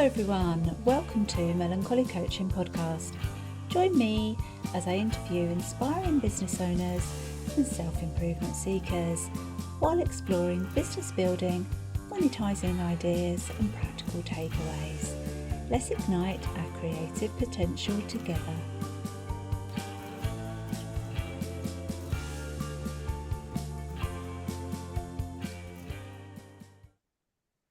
everyone, welcome to Melancholy Coaching Podcast. Join me as I interview inspiring business owners and self-improvement seekers while exploring business building, monetizing ideas and practical takeaways. Let's ignite our creative potential together.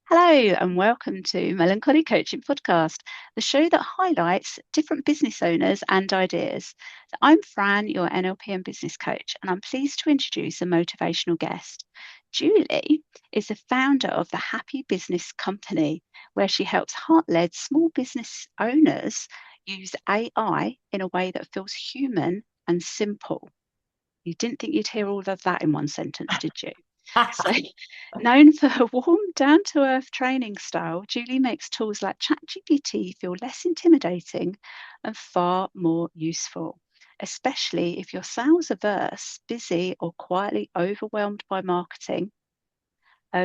Hello and welcome to Melancholy Coaching Podcast, the show that highlights different business owners and ideas. I'm Fran, your NLP and Business Coach, and I'm pleased to introduce a motivational guest. Julie is the founder of the Happy Business Company, where she helps heart-led small business owners use AI in a way that feels human and simple. You didn't think you'd hear all of that in one sentence, did you? So, known for her warm, down-to-earth training style, Julie makes tools like ChatGPT feel less intimidating and far more useful, especially if you're sales-averse, busy, or quietly overwhelmed by marketing.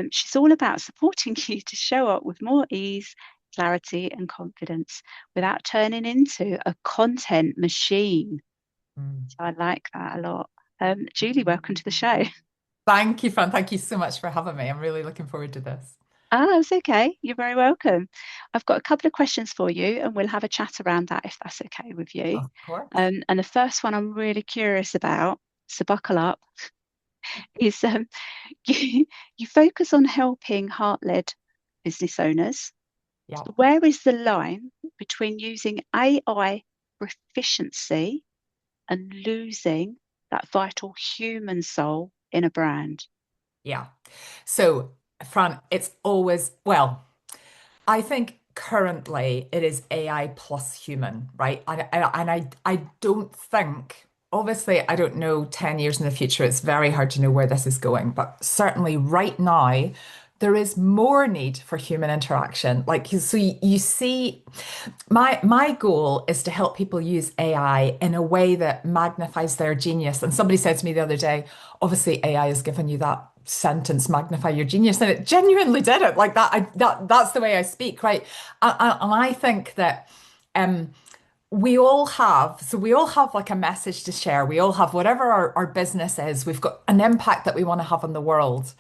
She's all about supporting you to show up with more ease, clarity, and confidence without turning into a content machine. So I like that a lot. Julie, welcome to the show. Thank you, Fran. Thank you so much for having me. I'm really looking forward to this. It's okay. You're very welcome. I've got a couple of questions for you, and we'll have a chat around that if that's okay with you. Of course. And the first one I'm really curious about, so buckle up, is you focus on helping heart-led business owners. Yeah. Where is the line between using AI for efficiency and losing that vital human soul in a brand? Yeah. So, Fran, it's always, well, I think currently it is AI plus human, right? And I don't think, obviously, I don't know 10 years in the future. It's very hard to know where this is going, but certainly right now, there is more need for human interaction. Like, so you see, my goal is to help people use AI in a way that magnifies their genius. And somebody said to me the other day, obviously AI has given you that sentence, magnify your genius, and it genuinely did it. Like that, that's the way I speak, right? And I think that we all have like a message to share. We all have whatever our business is. We've got an impact that we want to have on the world.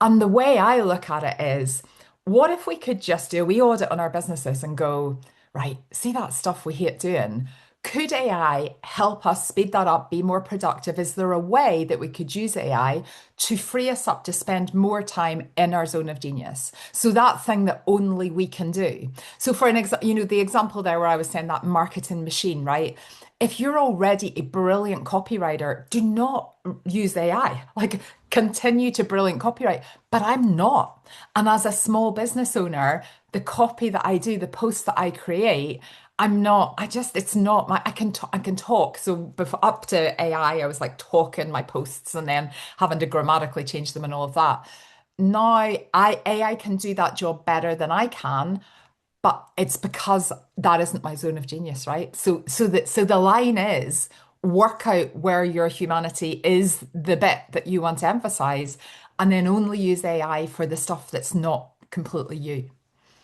And the way I look at it is, what if we could just do a wee audit on our businesses and go, right, see that stuff we hate doing? Could AI help us speed that up, be more productive? Is there a way that we could use AI to free us up to spend more time in our zone of genius? So that thing that only we can do. So for an example, the example there where I was saying that marketing machine, right? If you're already a brilliant copywriter, do not use AI. Like, continue to brilliant copyright. But I'm not. And as a small business owner, the copy that I do, the posts that I create, I'm not, it's not my, I can talk. So before, up to AI, I was like talking my posts and then having to grammatically change them and all of that. Now AI can do that job better than I can, but it's because that isn't my zone of genius, right? So the line is work out where your humanity is the bit that you want to emphasize, and then only use AI for the stuff that's not completely you.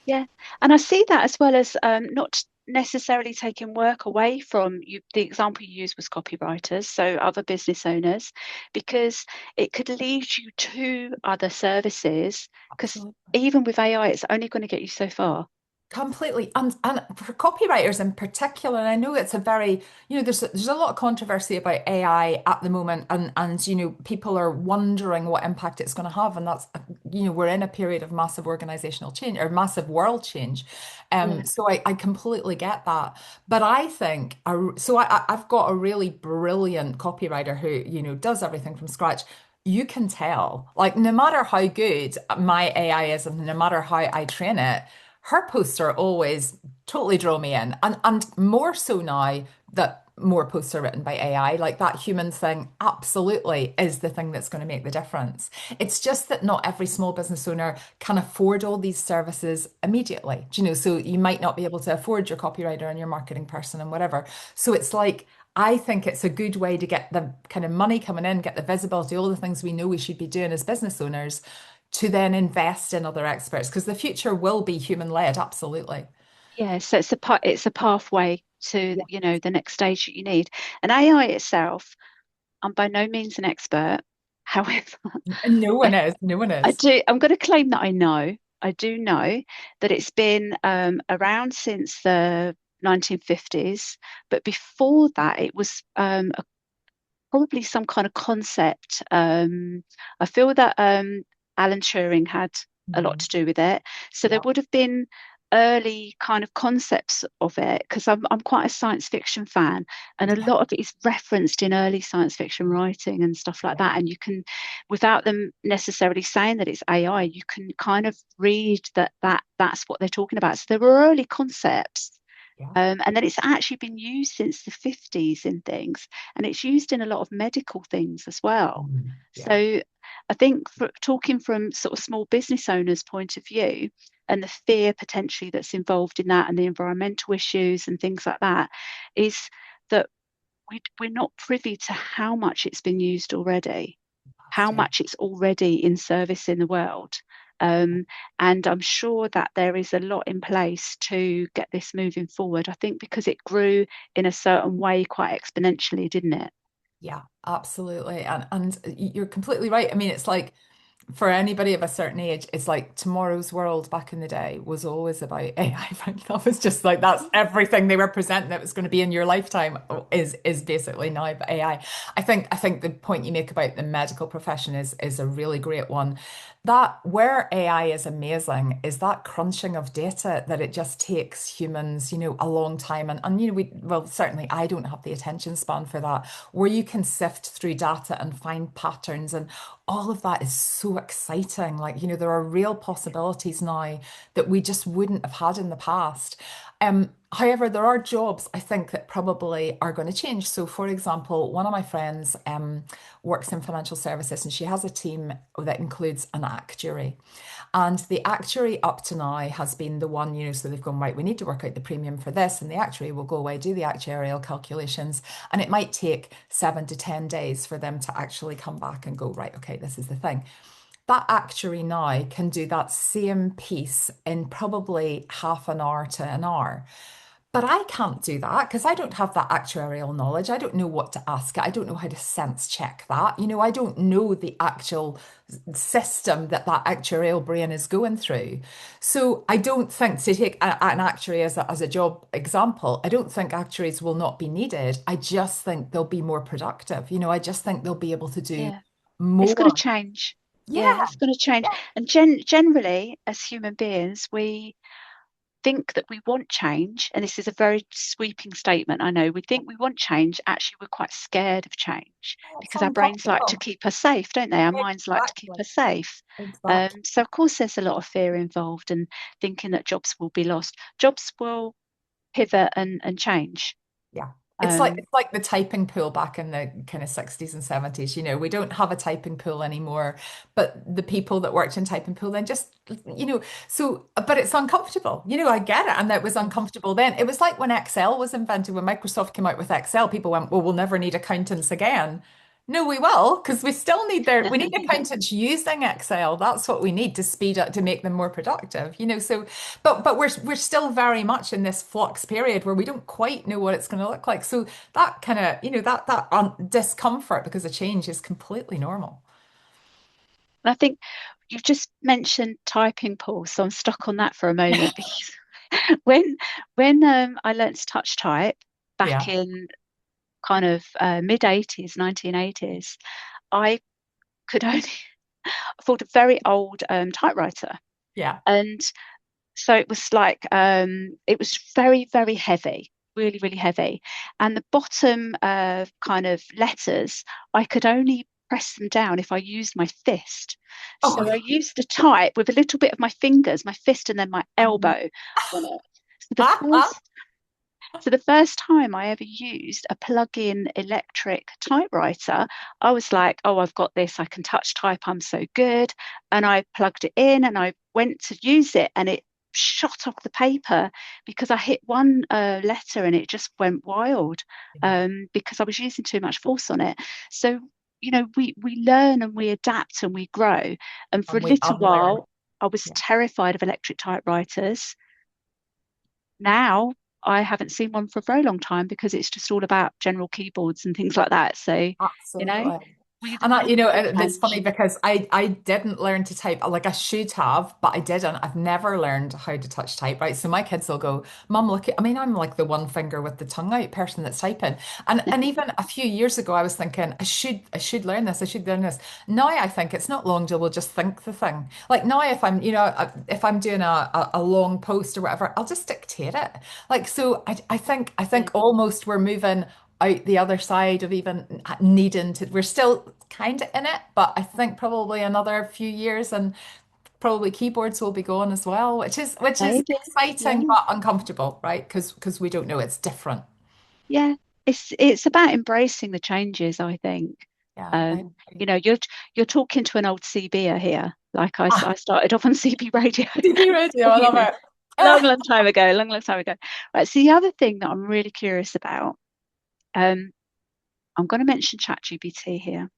Yeah, and I see that as well as not necessarily taking work away from you. The example you used was copywriters, so other business owners, because it could lead you to other services, because Absolutely. even with AI, it's only going to get you so far. Completely. And for copywriters in particular, and I know it's a very, there's a lot of controversy about AI at the moment, and people are wondering what impact it's going to have. And that's, we're in a period of massive organizational change or massive world change. Yeah. So I completely get that. But I think, I've got a really brilliant copywriter who, does everything from scratch. You can tell, like, no matter how good my AI is and no matter how I train it, her posts are always totally draw me in. And more so now that more posts are written by AI, like that human thing absolutely is the thing that's going to make the difference. It's just that not every small business owner can afford all these services immediately. Do you know, so you might not be able to afford your copywriter and your marketing person and whatever. So it's like, I think it's a good way to get the kind of money coming in, get the visibility, all the things we know we should be doing as business owners, to then invest in other experts because the future will be human led. Absolutely. Yeah, so it's a pathway to, Yeah. the next stage that you need. And AI itself, I'm by no means an expert. However, No one I, is. No one I is. do, I'm going to claim that I know. I do know that it's been around since the 1950s, but before that, it was probably some kind of concept. I feel that Alan Turing had a lot Mhm. to do with it. So there Yeah. would have been early kind of concepts of it because I'm quite a science fiction fan, and a Yeah. lot of it is referenced in early science fiction writing and stuff like Yeah. that. And you can, without them necessarily saying that it's AI, you can kind of read that's what they're talking about. So there were early concepts, Yeah. and then it's actually been used since the 50s in things, and it's used in a lot of medical things as well. So Yeah. I think talking from sort of small business owners' point of view, and the fear potentially that's involved in that, and the environmental issues and things like that, is that we're not privy to how much it's been used already, how Yeah. much it's already in service in the world. Um, and I'm sure that there is a lot in place to get this moving forward. I think because it grew in a certain way quite exponentially, didn't it? Yeah, absolutely. And you're completely right. I mean, it's like for anybody of a certain age, it's like tomorrow's world back in the day was always about AI. Right? That was just like that's everything they were presenting that was going to be in your lifetime is basically now AI. I think the point you make about the medical profession is a really great one. That where AI is amazing is that crunching of data that it just takes humans, a long time. And well, certainly I don't have the attention span for that, where you can sift through data and find patterns and all of that is so exciting. Like, there are real possibilities now that we just wouldn't have had in the past. However, there are jobs I think that probably are going to change. So, for example, one of my friends works in financial services and she has a team that includes an actuary. And the actuary up to now has been the one, so they've gone, right, we need to work out the premium for this. And the actuary will go away, do the actuarial calculations. And it might take 7 to 10 days for them to actually come back and go, right, okay, this is the thing. That actuary now can do that same piece in probably half an hour to an hour. But I can't do that because I don't have that actuarial knowledge. I don't know what to ask it. I don't know how to sense check that. I don't know the actual system that actuarial brain is going through. So I don't think to take an actuary as a job example, I don't think actuaries will not be needed. I just think they'll be more productive. I just think they'll be able to do Yeah, it's going to more. change. Yeah, Yeah. it's going to change. And generally, as human beings, we think that we want change, and this is a very sweeping statement, I know. We think we want change. Actually, we're quite scared of change It's because our brains like to uncomfortable. keep us safe, don't they? Our minds like to keep Exactly. us safe. Exactly. So, of course, there's a lot of fear involved and thinking that jobs will be lost. Jobs will pivot and change. Yeah. It's like Um, it's like the typing pool back in the kind of 60s and 70s. We don't have a typing pool anymore, but the people that worked in typing pool then just, but it's uncomfortable. I get it. And that was uncomfortable then. It was like when Excel was invented, when Microsoft came out with Excel, people went, well, we'll never need accountants again. No, we will, because we need accountants using Excel. That's what we need to speed up, to make them more productive, so but we're still very much in this flux period where we don't quite know what it's going to look like. So that kind of, that discomfort because of change is completely normal. and I think you've just mentioned typing, Paul, so I'm stuck on that for a moment because when I learned to touch type back Yeah, in kind of mid 80s, 1980s, I could only afford a very old typewriter. yeah. And so it was like, it was very, very heavy, really, really heavy. And the bottom kind of letters, I could only press them down if I used my fist. So I Oh, used to type with a little bit of my fingers, my fist, and then my elbow on it. So the first So the first time I ever used a plug-in electric typewriter, I was like, oh, I've got this. I can touch type. I'm so good. And I plugged it in and I went to use it and it shot off the paper because I hit one letter and it just went wild because I was using too much force on it. So we learn and we adapt and we grow. And for And a we little unlearn. while, I was Yeah. terrified of electric typewriters. Now I haven't seen one for a very long time because it's just all about general keyboards and things like that. So, you know, Absolutely. we And live with and it's funny change. because I didn't learn to type like I should have, but I didn't. I've never learned how to touch type, right? So my kids will go, Mum, look at, I mean, I'm like the one finger with the tongue out person that's typing. And even a few years ago, I was thinking, I should learn this, I should learn this. Now I think it's not long till we'll just think the thing. Like now if I'm, if I'm doing a long post or whatever, I'll just dictate it. Like so I think Yeah, almost we're moving out the other side of even needing to, we're still kind of in it, but I think probably another few years and probably keyboards will be gone as well, which is maybe. exciting Yeah, but uncomfortable, right? Because we don't know, it's different. yeah. It's about embracing the changes, I think. Yeah, I Um, agree. you're talking to an old CBer here. Like Ah, I started off on CB radio, TV radio, I you love know, it. long, Ah, long time ago, long, long time ago. Right. So the other thing that I'm really curious about, um, I'm going to mention ChatGPT here.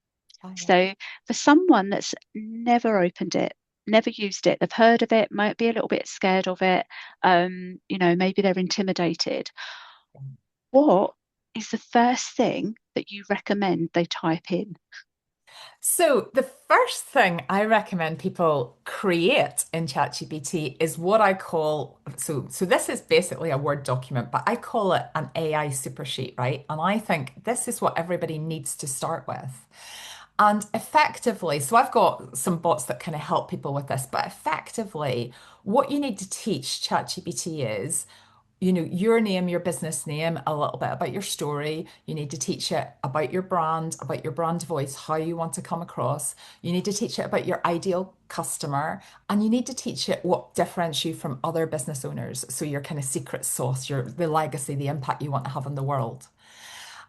yeah, yeah. So for someone that's never opened it, never used it, they've heard of it, might be a little bit scared of it, maybe they're intimidated. What is the first thing that you recommend they type in? So the first thing I recommend people create in ChatGPT is what I call, so this is basically a Word document, but I call it an AI super sheet, right? And I think this is what everybody needs to start with. And effectively, so I've got some bots that kind of help people with this, but effectively, what you need to teach ChatGPT is your name, your business name, a little bit about your story. You need to teach it about your brand voice, how you want to come across. You need to teach it about your ideal customer, and you need to teach it what differentiates you from other business owners. So your kind of secret sauce, the legacy, the impact you want to have in the world.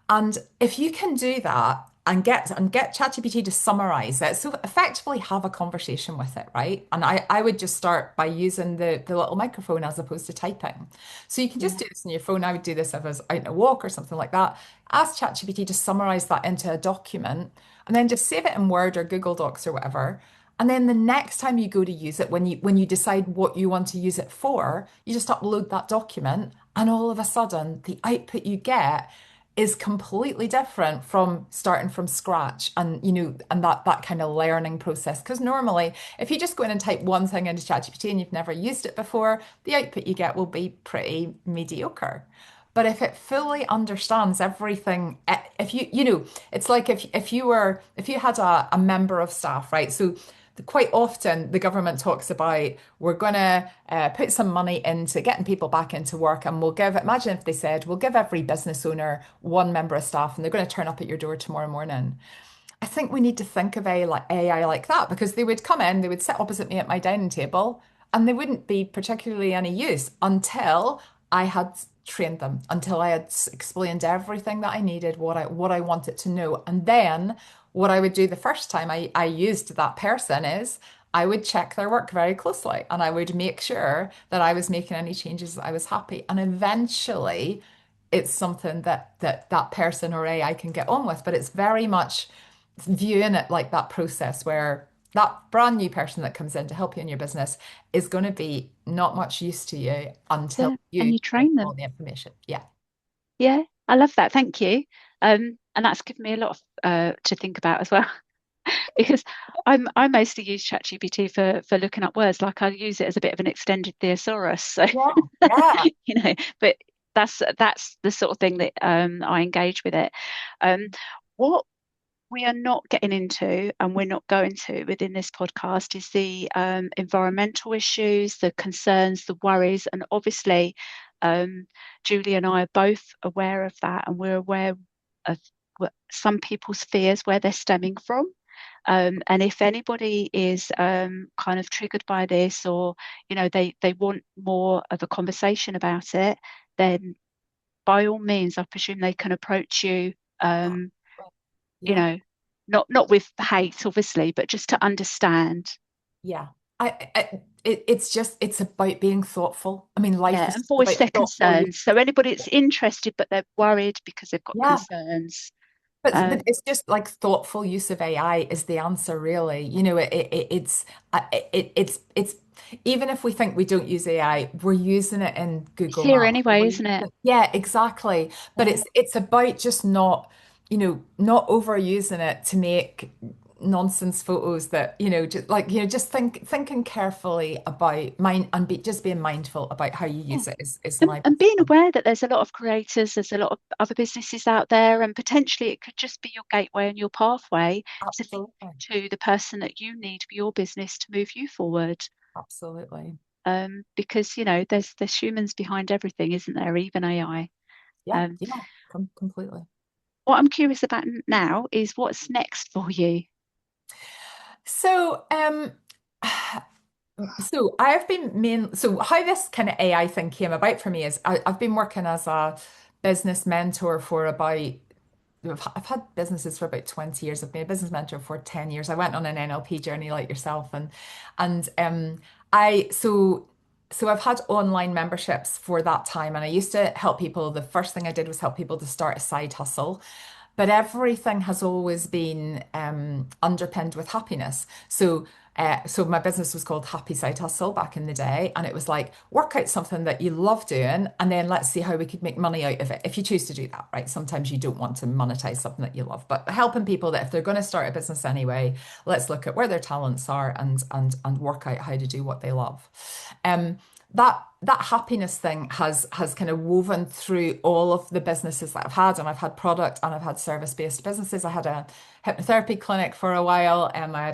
And if you can do that and get ChatGPT to summarize it, so effectively have a conversation with it, right? And I would just start by using the little microphone as opposed to typing. So you can just Yeah, do this on your phone. I would do this if I was out on a walk or something like that. Ask ChatGPT to summarize that into a document and then just save it in Word or Google Docs or whatever. And then the next time you go to use it, when you decide what you want to use it for, you just upload that document, and all of a sudden the output you get is completely different from starting from scratch and that kind of learning process. Because normally, if you just go in and type one thing into ChatGPT and you've never used it before, the output you get will be pretty mediocre. But if it fully understands everything, if it's like if you had a member of staff, right? So quite often the government talks about we're going to put some money into getting people back into work, and imagine if they said we'll give every business owner one member of staff and they're going to turn up at your door tomorrow morning. I think we need to think of AI like that, because they would come in, they would sit opposite me at my dining table, and they wouldn't be particularly any use until I had trained them, until I had explained everything that I needed, what I wanted to know. And then what I would do the first time I used that person is I would check their work very closely, and I would make sure that I was making any changes that I was happy. And eventually it's something that person or AI can get on with. But it's very much viewing it like that process where that brand new person that comes in to help you in your business is going to be not much use to you until yeah. And you you give train them all them. the information. Yeah. Yeah, I love that. Thank you. And that's given me a lot of to think about as well. Because I mostly use ChatGPT for looking up words. Like I use it as a bit of an extended thesaurus. So Yeah. Yeah. but that's the sort of thing that I engage with it. Um, what we are not getting into, and we're not going to within this podcast, is the environmental issues, the concerns, the worries, and obviously, Julie and I are both aware of that, and we're aware of some people's fears, where they're stemming from. And if anybody is kind of triggered by this, or they want more of a conversation about it, then by all means, I presume they can approach you. You Yeah. know, not with hate, obviously, but just to understand. Yeah. It's about being thoughtful. I mean, life Yeah, is and just voice about their thoughtful use. concerns. So anybody that's interested but they're worried because they've got Yeah. concerns. But it's just like thoughtful use of AI is the answer, really. It's even if we think we don't use AI, we're using it in It's Google here Maps. anyway, isn't it? Yeah, exactly. But Yeah. it's about just not, not overusing it to make nonsense photos that, just thinking carefully about mind and just being mindful about how you Yeah. use it is And, my and best being one. aware that there's a lot of creators, there's a lot of other businesses out there, and potentially it could just be your gateway and your pathway to link Absolutely. you to the person that you need for your business to move you forward. Absolutely. Because there's humans behind everything, isn't there? Even AI. Yeah, Um, yeah, completely. what I'm curious about now is what's next for you. So, so I've been so how this kind of AI thing came about for me is I've been working as a business mentor for about I've had businesses for about 20 years. I've been a business mentor for 10 years. I went on an NLP journey like yourself and I so I've had online memberships for that time and I used to help people. The first thing I did was help people to start a side hustle. But everything has always been underpinned with happiness. So my business was called Happy Side Hustle back in the day, and it was like work out something that you love doing, and then let's see how we could make money out of it. If you choose to do that, right? Sometimes you don't want to monetize something that you love, but helping people that if they're going to start a business anyway, let's look at where their talents are and work out how to do what they love. Um, that happiness thing has kind of woven through all of the businesses that I've had, and I've had product and I've had service-based businesses. I had a hypnotherapy clinic for a while, and I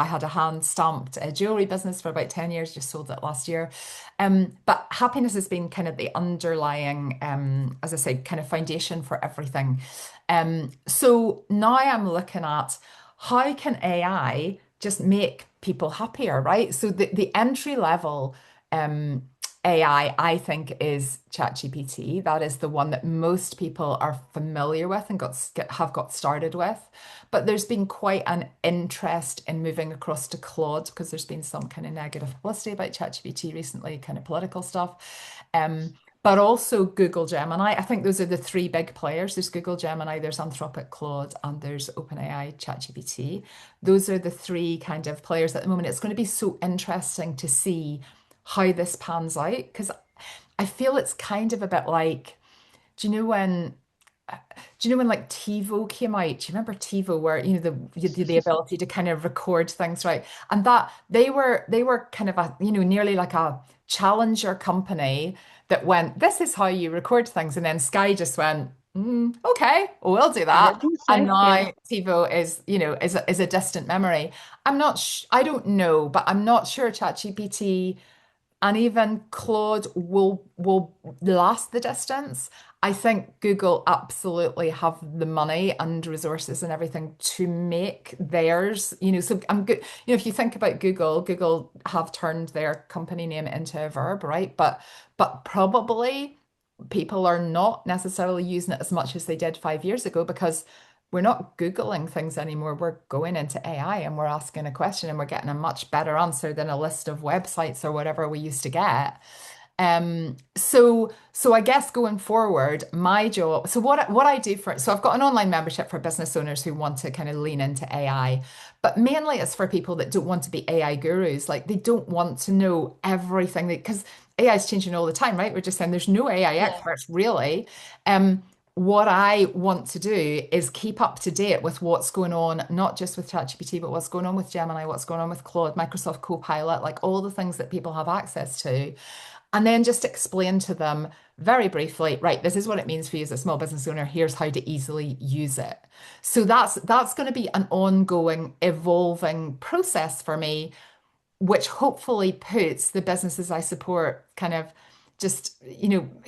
had a hand stamped jewelry business for about 10 years, just sold it last year. But happiness has been kind of the underlying, as I say, kind of foundation for everything. So now I'm looking at how can AI just make people happier, right? So the entry level um, I think, is ChatGPT. That is the one that most people are familiar with and have got started with. But there's been quite an interest in moving across to Claude because there's been some kind of negative publicity about ChatGPT recently, kind of political stuff. But also Google Gemini. I think those are the three big players. There's Google Gemini, there's Anthropic Claude, and there's OpenAI ChatGPT. Those are the three kind of players at the moment. It's going to be so interesting to see how this pans out because I feel it's kind of a bit like, do you know when like TiVo came out? Do you remember TiVo where the ability to kind of record things, right? And that they were kind of a nearly like a challenger company that went, this is how you record things, and then Sky just went, okay, we'll do I that. don't think And so. Yeah. now TiVo is a distant memory. I don't know, but I'm not sure ChatGPT and even Claude will last the distance. I think Google absolutely have the money and resources and everything to make theirs. So I'm good. If you think about Google, Google have turned their company name into a verb, right? But probably people are not necessarily using it as much as they did 5 years ago because we're not Googling things anymore. We're going into AI and we're asking a question and we're getting a much better answer than a list of websites or whatever we used to get. So I guess going forward, my job, so what I do so I've got an online membership for business owners who want to kind of lean into AI, but mainly it's for people that don't want to be AI gurus. Like they don't want to know everything because AI is changing all the time, right? We're just saying there's no AI Yeah. experts really. What I want to do is keep up to date with what's going on, not just with ChatGPT, but what's going on with Gemini, what's going on with Claude, Microsoft Copilot, like all the things that people have access to. And then just explain to them very briefly, right, this is what it means for you as a small business owner. Here's how to easily use it. So that's going to be an ongoing, evolving process for me, which hopefully puts the businesses I support kind of just,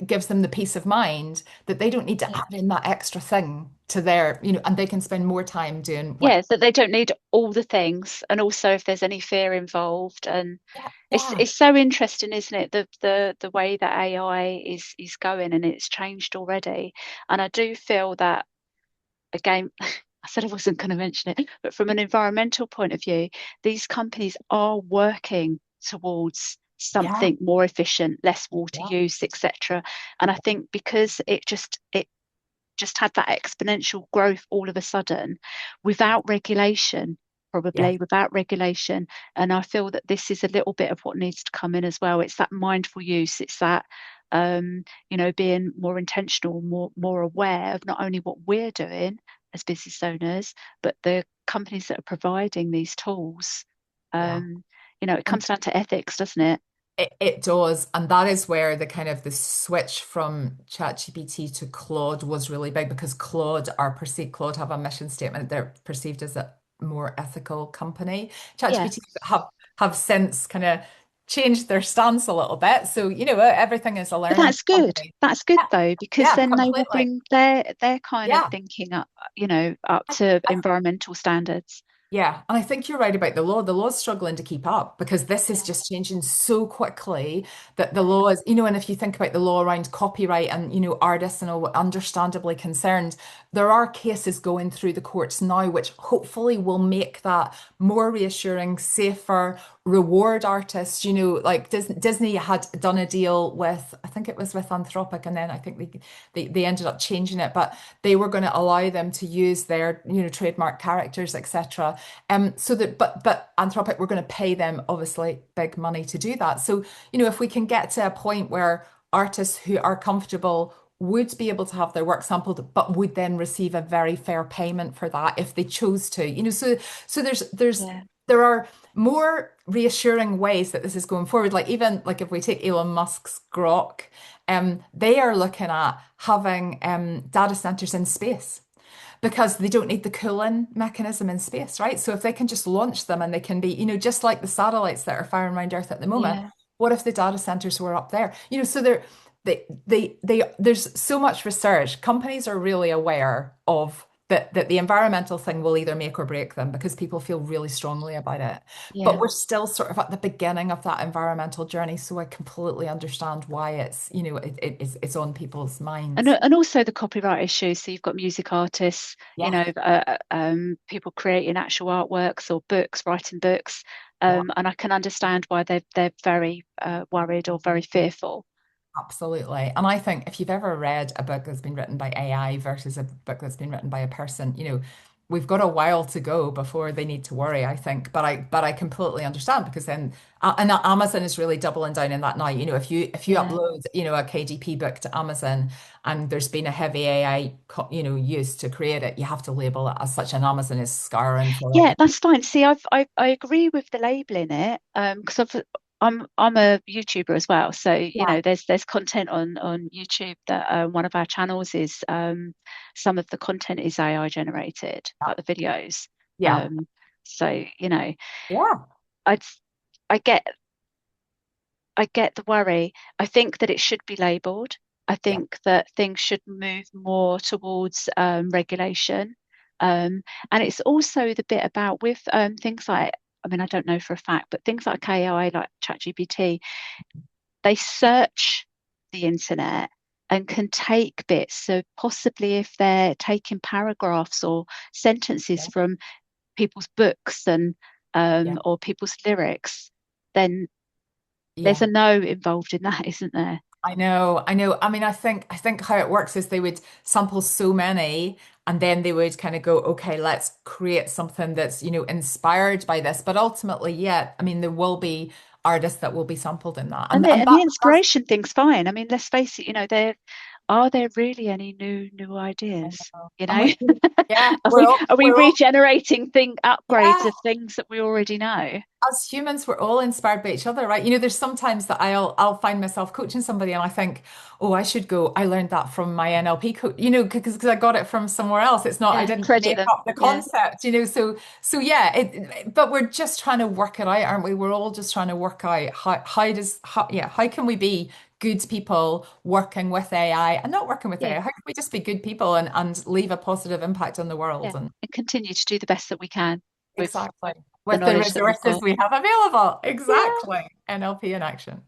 gives them the peace of mind that they don't need to Yeah. add in that extra thing to their, and they can spend more time doing what. Yeah, that they don't need all the things, and also if there's any fear involved. And Yeah, it's yeah, it's so interesting, isn't it? The way that AI is going, and it's changed already. And I do feel that again, I said I wasn't going to mention it, but from an environmental point of view, these companies are working towards yeah, something more efficient, less water yeah, use, etc. And I think because it just had that exponential growth all of a sudden without regulation, Yes. probably without regulation. And I feel that this is a little bit of what needs to come in as well. It's that mindful use. It's that being more intentional, more aware of not only what we're doing as business owners, but the companies that are providing these tools. Yeah. It And comes down to ethics, doesn't it? it does. And that is where the kind of the switch from ChatGPT to Claude was really big because Claude have a mission statement. They're perceived as a more ethical company. Yeah. ChatGPT have since kind of changed their stance a little bit. So, everything is a But learning that's good. company. That's good Yeah, though, because yeah, then they will completely. bring their kind of Yeah. thinking up, up I, to I environmental standards. Yeah, and I think you're right about the law. The law's struggling to keep up because this is Yeah. just changing so quickly that the law is, and if you think about the law around copyright and, artists and all understandably concerned, there are cases going through the courts now, which hopefully will make that more reassuring, safer, reward artists. Like Disney had done a deal with, I think it was with Anthropic, and then I think they ended up changing it, but they were going to allow them to use their, trademark characters, etc. So that, but Anthropic were going to pay them obviously big money to do that. So, if we can get to a point where artists who are comfortable would be able to have their work sampled, but would then receive a very fair payment for that if they chose to. So Yeah. there are more reassuring ways that this is going forward. Like even like if we take Elon Musk's Grok, they are looking at having data centers in space because they don't need the cooling mechanism in space, right? So if they can just launch them and they can be, just like the satellites that are firing around Earth at the moment, Yeah. what if the data centers were up there? So there's so much research. Companies are really aware of that the environmental thing will either make or break them because people feel really strongly about it. But Yeah. we're still sort of at the beginning of that environmental journey, so I completely understand why it's on people's And, minds. and also the copyright issues. So you've got music artists, Yeah, people creating actual artworks or books, writing books. yeah. And I can understand why they're very worried or very fearful. Absolutely. And I think if you've ever read a book that's been written by AI versus a book that's been written by a person, we've got a while to go before they need to worry, I think. But I completely understand because then and Amazon is really doubling down in that now. If you Yeah. upload, a KDP book to Amazon and there's been a heavy AI, used to create it, you have to label it as such, and Amazon is scouring for Yeah, it. that's fine. See, I agree with the labeling it, because I'm a YouTuber as well. So, Yeah, there's content on YouTube that one of our channels is some of the content is AI generated, yeah, like the videos. yeah, Um, so, yeah, I I get I get the worry. I think that it should be labeled. I yeah, think that things should move more towards regulation. And it's also the bit about with things like, I mean, I don't know for a fact, but things like AI, like ChatGPT, they search the internet and can take bits. So possibly if they're taking paragraphs or sentences yeah, from people's books and yeah. or people's lyrics, then there's Yeah. a no involved in that, isn't there? I know, I know. I mean, I think how it works is they would sample so many and then they would kind of go, okay, let's create something that's, inspired by this. But ultimately, yeah, I mean, there will be artists that will be sampled in that. And And the and and the that's inspiration thing's fine. I mean, let's face it, there are there really any new I ideas? know. You And know, yeah, are we're we all are we we're all regenerating upgrades yeah. of things that we already know? As humans, we're all inspired by each other, right? There's sometimes that I'll find myself coaching somebody and I think, oh, I should go. I learned that from my NLP coach, because I got it from somewhere else. It's not, I Yeah, didn't credit make them. up the Yeah, concept, So yeah, but we're just trying to work it out, aren't we? We're all just trying to work out how can we be good people working with AI and not working with yeah, AI? How can we just be good people and leave a positive impact on the world? yeah, And and continue to do the best that we can with exactly. the With the knowledge that we've resources got. we have available. Yeah, Exactly. NLP in action.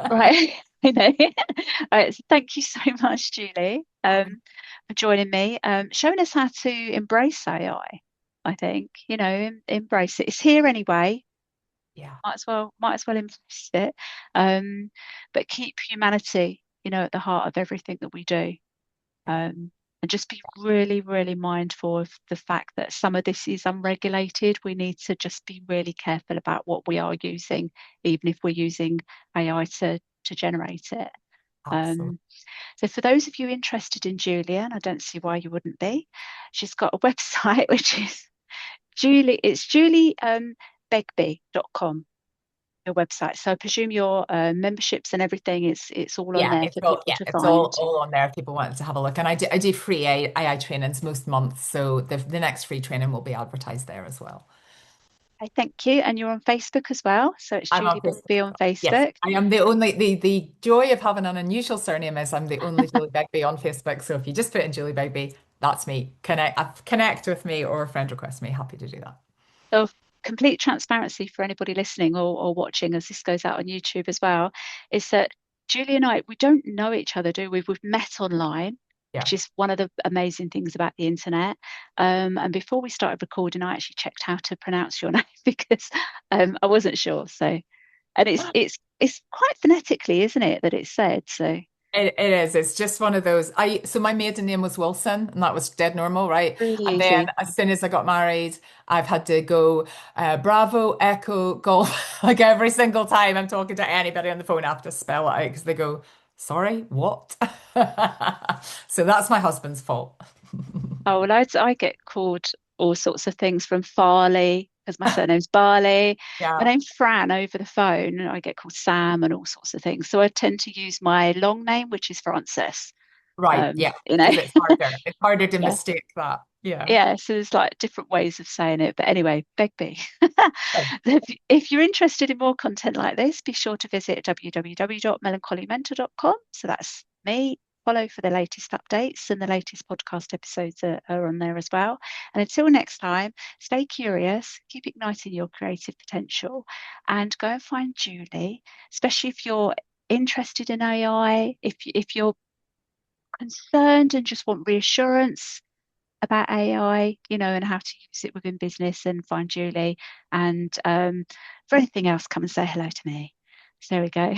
right. I know. All right, so thank you so much, Julie, for joining me, showing us how to embrace AI. I think, embrace it. It's here anyway. Yeah. Might as well embrace it. But keep humanity, at the heart of everything that we do. Um, and just be really, really mindful of the fact that some of this is unregulated. We need to just be really careful about what we are using, even if we're using AI to generate it. Absolutely. Um, so for those of you interested in Julia, and I don't see why you wouldn't be, she's got a website which is Julie Begbie.com, your website. So I presume your memberships and everything is it's all on Yeah, there it's for all people to it's find. all on there if people wanted to have a look. And I do free AI trainings most months, so the next free training will be advertised there as well. I thank you. And you're on Facebook as well. So it's I'm on Julie Facebook Begbie as on well. Yes, Facebook. I am the joy of having an unusual surname is I'm the only Julie Begbie on Facebook. So if you just put in Julie Begbie, that's me. Connect with me or friend request me. Happy to do that. Of complete transparency for anybody listening or watching as this goes out on YouTube as well, is that Julie and I, we don't know each other, do we? We've met online, Yeah. which is one of the amazing things about the internet. And before we started recording, I actually checked how to pronounce your name because I wasn't sure. So, and it's quite phonetically, isn't it, that it's said? So It is. It's just one of those. So my maiden name was Wilson, and that was dead normal, right? really And then easy. as soon as I got married, I've had to go Bravo, Echo, Golf. Like every single time I'm talking to anybody on the phone, I have to spell it out because they go, "Sorry, what?" So that's my husband's fault. Oh, well, I get called all sorts of things from Farley because my surname's Barley. My Yeah. name's Fran over the phone, and I get called Sam and all sorts of things. So I tend to use my long name, which is Frances. Right. Yeah. You know, Because it's harder. It's harder to yeah, mistake that. Yeah. yeah. So there's like different ways of saying it. But anyway, Begbie. Right. If you're interested in more content like this, be sure to visit www.melancholymentor.com. So that's me. Follow for the latest updates, and the latest podcast episodes are on there as well. And until next time, stay curious, keep igniting your creative potential, and go and find Julie, especially if you're interested in AI, if you're concerned and just want reassurance about AI, and how to use it within business, and find Julie. And for anything else, come and say hello to me. So there we go.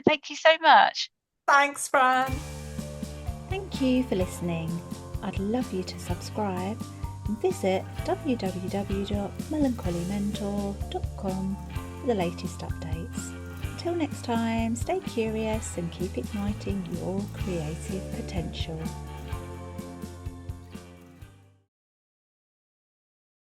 Thank you so much. Thanks, Fran. Thank you for listening. I'd love you to subscribe and visit www.melancholymentor.com for the latest updates. Until next time, stay curious and keep igniting your creative potential.